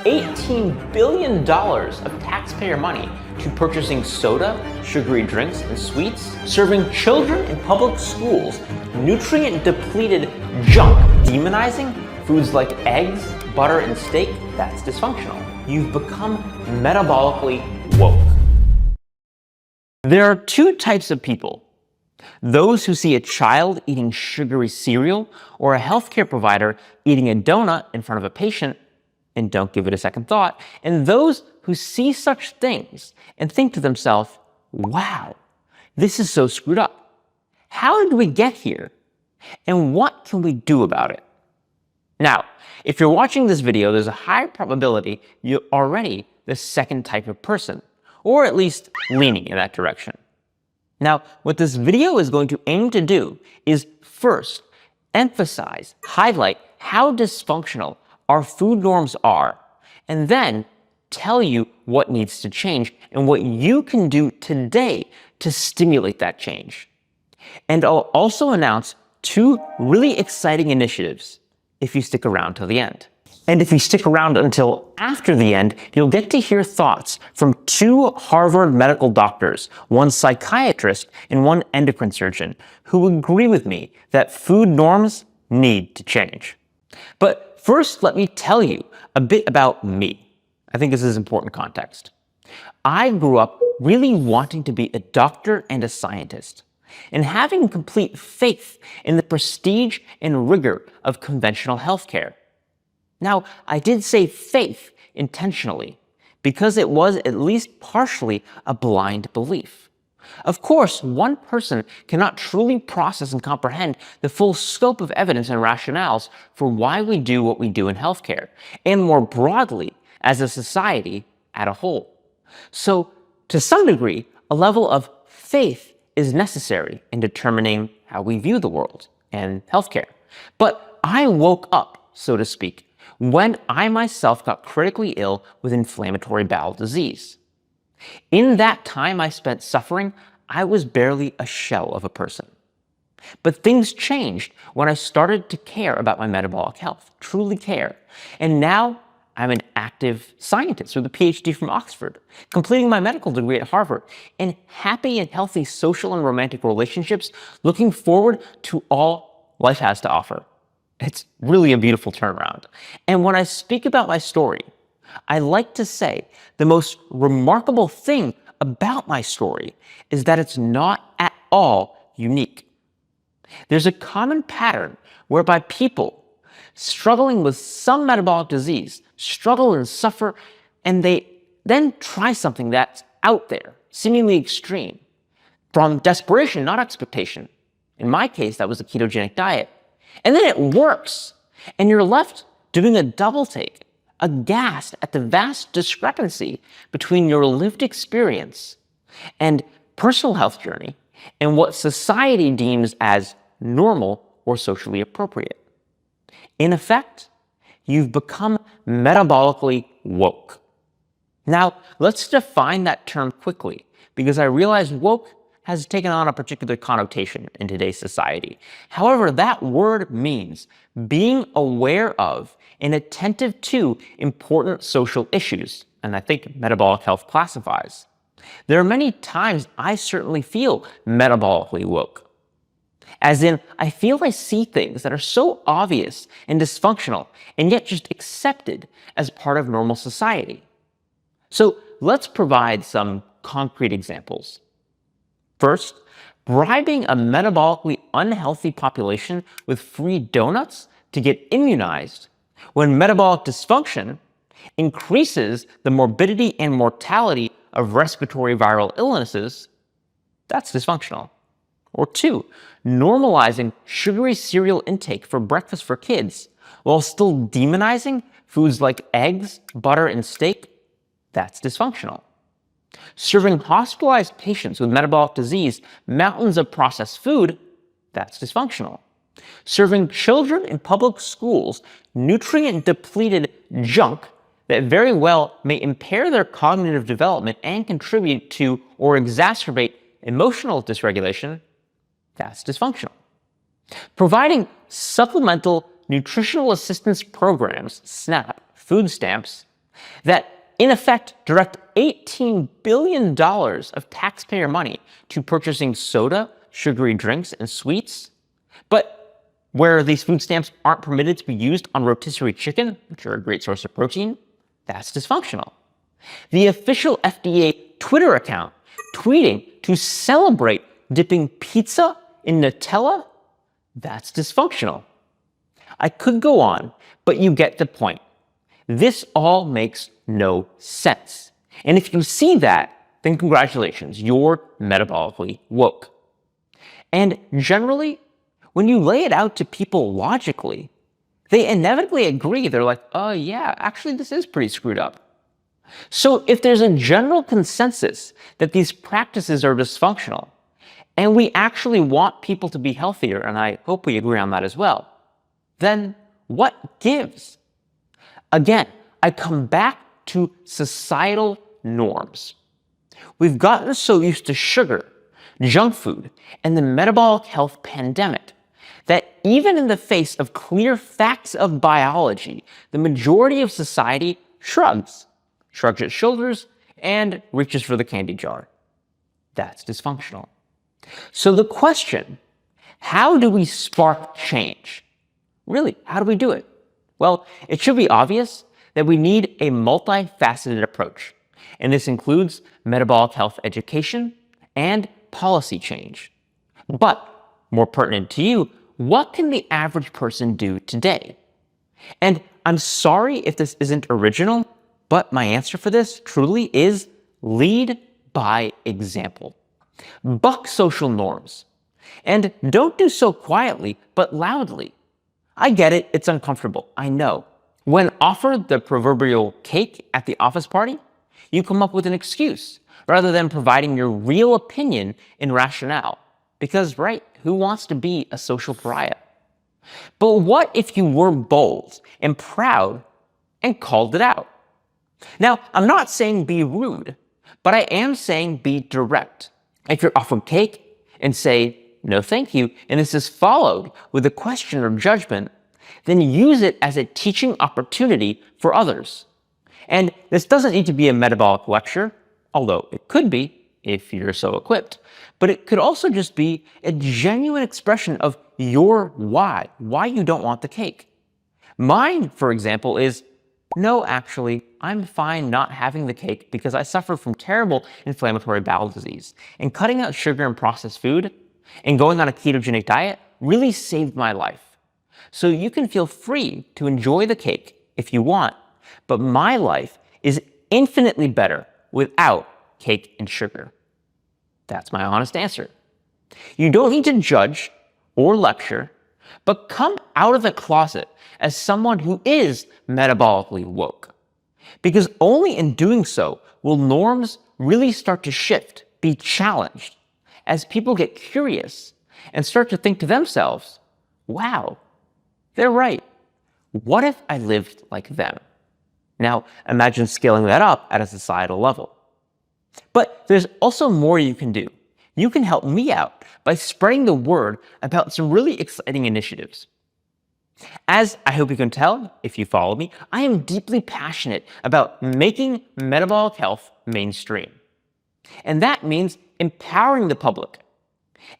$18 billion of taxpayer money to purchasing soda, sugary drinks, and sweets, serving children in public schools nutrient-depleted junk, demonizing foods like eggs, butter, and steak. That's dysfunctional. You've become metabolically woke. There are two types of people: those who see a child eating sugary cereal or a healthcare provider eating a donut in front of a patient and don't give it a second thought, and those who see such things and think to themselves, wow, this is so screwed up. How did we get here? And what can we do about it? Now, if you're watching this video, there's a high probability you're already the second type of person, or at least leaning in that direction. Now, what this video is going to aim to do is first emphasize, highlight how dysfunctional our food norms are, and then tell you what needs to change and what you can do today to stimulate that change. And I'll also announce two really exciting initiatives if you stick around till the end. And if you stick around until after the end, you'll get to hear thoughts from two Harvard medical doctors, one psychiatrist and one endocrine surgeon, who agree with me that food norms need to change. But first, let me tell you a bit about me. I think this is important context. I grew up really wanting to be a doctor and a scientist, and having complete faith in the prestige and rigor of conventional healthcare. Now, I did say faith intentionally, because it was at least partially a blind belief. Of course, one person cannot truly process and comprehend the full scope of evidence and rationales for why we do what we do in healthcare, and more broadly, as a society as a whole. So, to some degree, a level of faith is necessary in determining how we view the world and healthcare. But I woke up, so to speak, when I myself got critically ill with inflammatory bowel disease. In that time I spent suffering, I was barely a shell of a person. But things changed when I started to care about my metabolic health, truly care. And now I'm an active scientist with a PhD from Oxford, completing my medical degree at Harvard, and happy and healthy social and romantic relationships, looking forward to all life has to offer. It's really a beautiful turnaround. And when I speak about my story, I like to say the most remarkable thing about my story is that it's not at all unique. There's a common pattern whereby people struggling with some metabolic disease struggle and suffer, and they then try something that's out there, seemingly extreme, from desperation, not expectation. In my case, that was the ketogenic diet. And then it works, and you're left doing a double take, aghast at the vast discrepancy between your lived experience and personal health journey and what society deems as normal or socially appropriate. In effect, you've become metabolically woke. Now, let's define that term quickly, because I realize woke has taken on a particular connotation in today's society. However, that word means being aware of and attentive to important social issues, and I think metabolic health classifies. There are many times I certainly feel metabolically woke. As in, I feel I see things that are so obvious and dysfunctional, and yet just accepted as part of normal society. So let's provide some concrete examples. First, bribing a metabolically unhealthy population with free donuts to get immunized, when metabolic dysfunction increases the morbidity and mortality of respiratory viral illnesses, that's dysfunctional. Or two, normalizing sugary cereal intake for breakfast for kids while still demonizing foods like eggs, butter, and steak, that's dysfunctional. Serving hospitalized patients with metabolic disease mountains of processed food, that's dysfunctional. Serving children in public schools nutrient-depleted junk that very well may impair their cognitive development and contribute to or exacerbate emotional dysregulation, that's dysfunctional. Providing supplemental nutritional assistance programs, SNAP, food stamps, that in effect direct $18 billion of taxpayer money to purchasing soda, sugary drinks, and sweets, but where these food stamps aren't permitted to be used on rotisserie chicken, which are a great source of protein, that's dysfunctional. The official FDA Twitter account tweeting to celebrate dipping pizza in Nutella, that's dysfunctional. I could go on, but you get the point. This all makes no sense. And if you see that, then congratulations, you're metabolically woke. And generally, when you lay it out to people logically, they inevitably agree. They're like, oh yeah, actually this is pretty screwed up. So if there's a general consensus that these practices are dysfunctional, and we actually want people to be healthier, and I hope we agree on that as well, then what gives? Again, I come back to societal norms. We've gotten so used to sugar, junk food, and the metabolic health pandemic that even in the face of clear facts of biology, the majority of society shrugs its shoulders, and reaches for the candy jar. That's dysfunctional. So the question, how do we spark change? Really, how do we do it? Well, it should be obvious that we need a multifaceted approach, and this includes metabolic health education and policy change. But, more pertinent to you, what can the average person do today? And I'm sorry if this isn't original, but my answer for this truly is lead by example. Buck social norms. And don't do so quietly, but loudly. I get it, it's uncomfortable, I know. When offered the proverbial cake at the office party, you come up with an excuse rather than providing your real opinion and rationale. Because, right, who wants to be a social pariah? But what if you were bold and proud and called it out? Now, I'm not saying be rude, but I am saying be direct. If you're offered cake and say, no thank you, and this is followed with a question or judgment, then use it as a teaching opportunity for others. And this doesn't need to be a metabolic lecture, although it could be if you're so equipped, but it could also just be a genuine expression of your why you don't want the cake. Mine, for example, is, no, actually, I'm fine not having the cake because I suffer from terrible inflammatory bowel disease, and cutting out sugar and processed food and going on a ketogenic diet really saved my life. So you can feel free to enjoy the cake if you want, but my life is infinitely better without cake and sugar. That's my honest answer. You don't need to judge or lecture, but come out of the closet as someone who is metabolically woke. Because only in doing so will norms really start to shift, be challenged, as people get curious and start to think to themselves, wow, they're right. What if I lived like them? Now, imagine scaling that up at a societal level. But there's also more you can do. You can help me out by spreading the word about some really exciting initiatives. As I hope you can tell, if you follow me, I am deeply passionate about making metabolic health mainstream. And that means empowering the public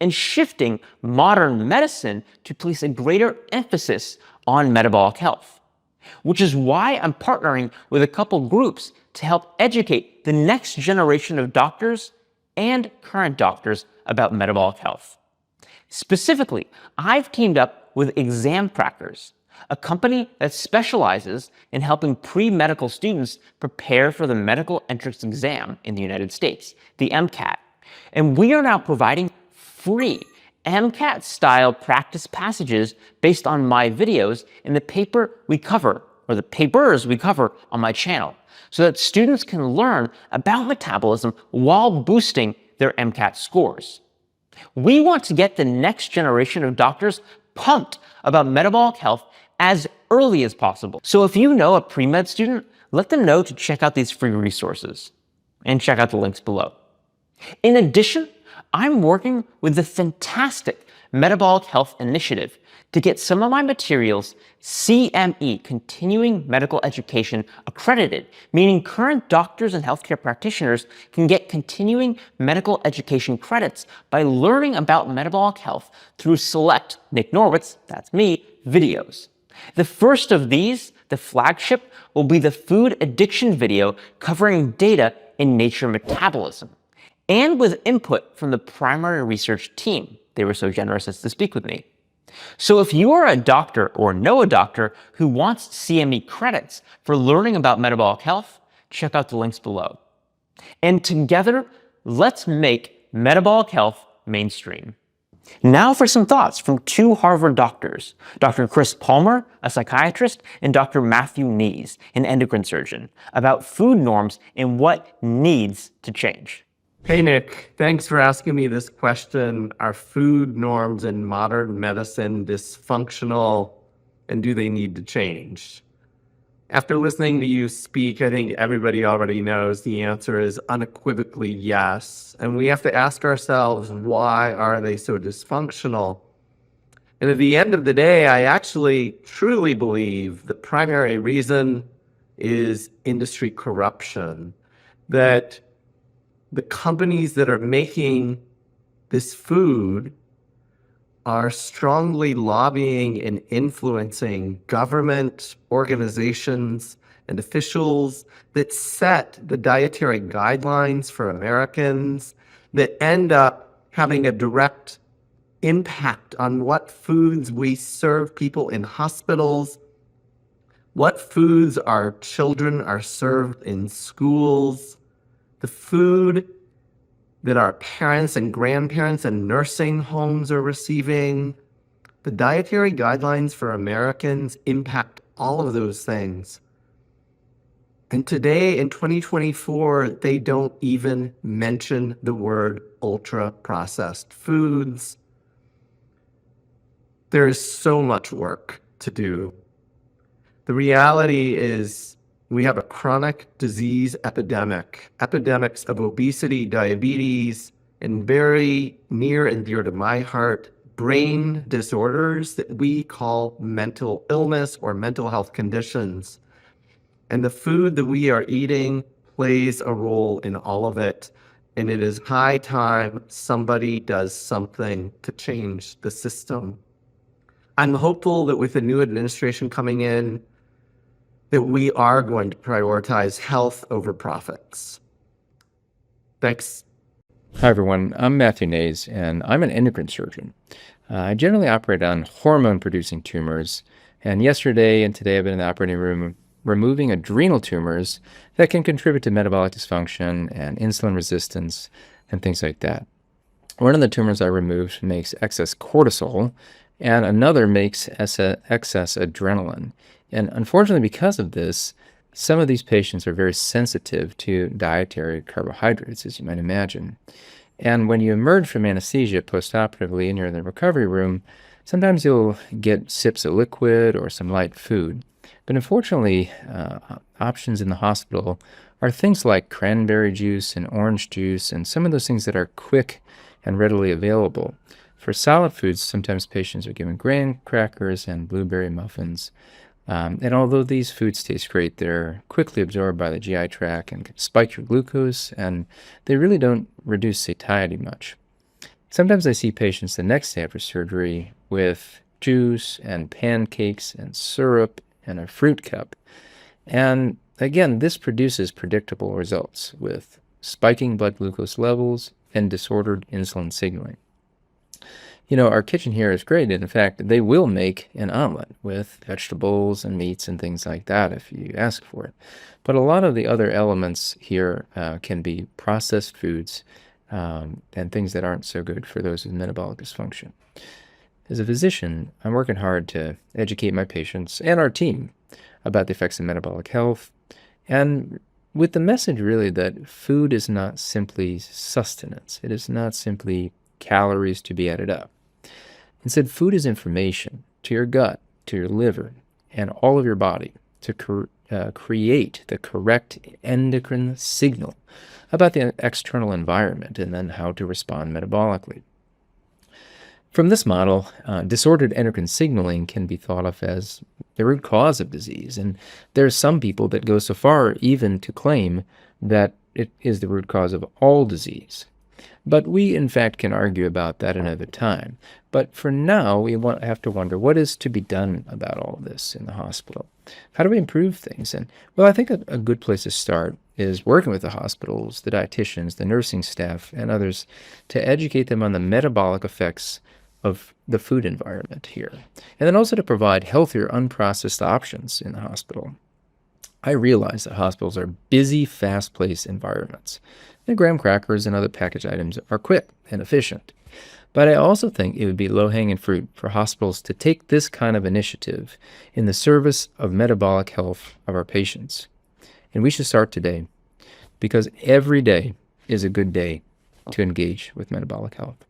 and shifting modern medicine to place a greater emphasis on metabolic health, which is why I'm partnering with a couple groups to help educate the next generation of doctors and current doctors about metabolic health. Specifically, I've teamed up with Exam Trackers, a company that specializes in helping pre-medical students prepare for the medical entrance exam in the United States, the MCAT. And we are now providing free MCAT-style practice passages based on my videos in the paper we cover, or the papers we cover on my channel, so that students can learn about metabolism while boosting their MCAT scores. We want to get the next generation of doctors pumped about metabolic health as early as possible. So if you know a pre-med student, let them know to check out these free resources and check out the links below. In addition, I'm working with the fantastic Metabolic Health Initiative, to get some of my materials CME, Continuing Medical Education, accredited, meaning current doctors and healthcare practitioners can get continuing medical education credits by learning about metabolic health through select Nick Norwitz, that's me, videos. The first of these, the flagship, will be the food addiction video covering data in Nature Metabolism, and with input from the primary research team. They were so generous as to speak with me. So if you are a doctor or know a doctor who wants CME credits for learning about metabolic health, check out the links below. And together, let's make metabolic health mainstream. Now for some thoughts from two Harvard doctors, Dr. Chris Palmer, a psychiatrist, and Dr. Matthew Nehs, an endocrine surgeon, about food norms and what needs to change. Hey, Nick, thanks for asking me this question. Are food norms in modern medicine dysfunctional, and do they need to change? After listening to you speak, I think everybody already knows the answer is unequivocally yes. And we have to ask ourselves, why are they so dysfunctional? And at the end of the day, I actually truly believe the primary reason is industry corruption, that the companies that are making this food are strongly lobbying and influencing government organizations and officials that set the dietary guidelines for Americans, that end up having a direct impact on what foods we serve people in hospitals, what foods our children are served in schools, the food that our parents and grandparents and nursing homes are receiving. The dietary guidelines for Americans impact all of those things. And today in 2024, they don't even mention the word ultra-processed foods. There is so much work to do. The reality is, we have a chronic disease epidemic, epidemics of obesity, diabetes, and very near and dear to my heart, brain disorders that we call mental illness or mental health conditions. And the food that we are eating plays a role in all of it. And it is high time somebody does something to change the system. I'm hopeful that with the new administration coming in, that we are going to prioritize health over profits. Thanks. Hi, everyone. I'm Matthew Nehs, and I'm an endocrine surgeon. I generally operate on hormone-producing tumors, and yesterday and today I've been in the operating room removing adrenal tumors that can contribute to metabolic dysfunction and insulin resistance and things like that. One of the tumors I removed makes excess cortisol, and another makes excess adrenaline. And unfortunately, because of this, some of these patients are very sensitive to dietary carbohydrates, as you might imagine. And when you emerge from anesthesia postoperatively and you're in the recovery room, sometimes you'll get sips of liquid or some light food. But unfortunately, options in the hospital are things like cranberry juice and orange juice and some of those things that are quick and readily available. For solid foods, sometimes patients are given graham crackers and blueberry muffins. And although these foods taste great, they're quickly absorbed by the GI tract and can spike your glucose, and they really don't reduce satiety much. Sometimes I see patients the next day after surgery with juice and pancakes and syrup and a fruit cup. And again, this produces predictable results with spiking blood glucose levels and disordered insulin signaling. You know, our kitchen here is great. In fact, they will make an omelet with vegetables and meats and things like that if you ask for it. But a lot of the other elements here can be processed foods and things that aren't so good for those with metabolic dysfunction. As a physician, I'm working hard to educate my patients and our team about the effects of metabolic health, and with the message really that food is not simply sustenance. It is not simply calories to be added up. Instead, food is information to your gut, to your liver, and all of your body to create the correct endocrine signal about the external environment and then how to respond metabolically. From this model, disordered endocrine signaling can be thought of as the root cause of disease. And there are some people that go so far even to claim that it is the root cause of all disease. But we, in fact, can argue about that another time. But for now, we have to wonder what is to be done about all this in the hospital. How do we improve things? And, well, I think a good place to start is working with the hospitals, the dietitians, the nursing staff, and others to educate them on the metabolic effects of the food environment here. And then also to provide healthier, unprocessed options in the hospital. I realize that hospitals are busy, fast-paced environments. And graham crackers and other packaged items are quick and efficient. But I also think it would be low-hanging fruit for hospitals to take this kind of initiative in the service of metabolic health of our patients. And we should start today, because every day is a good day to engage with metabolic health.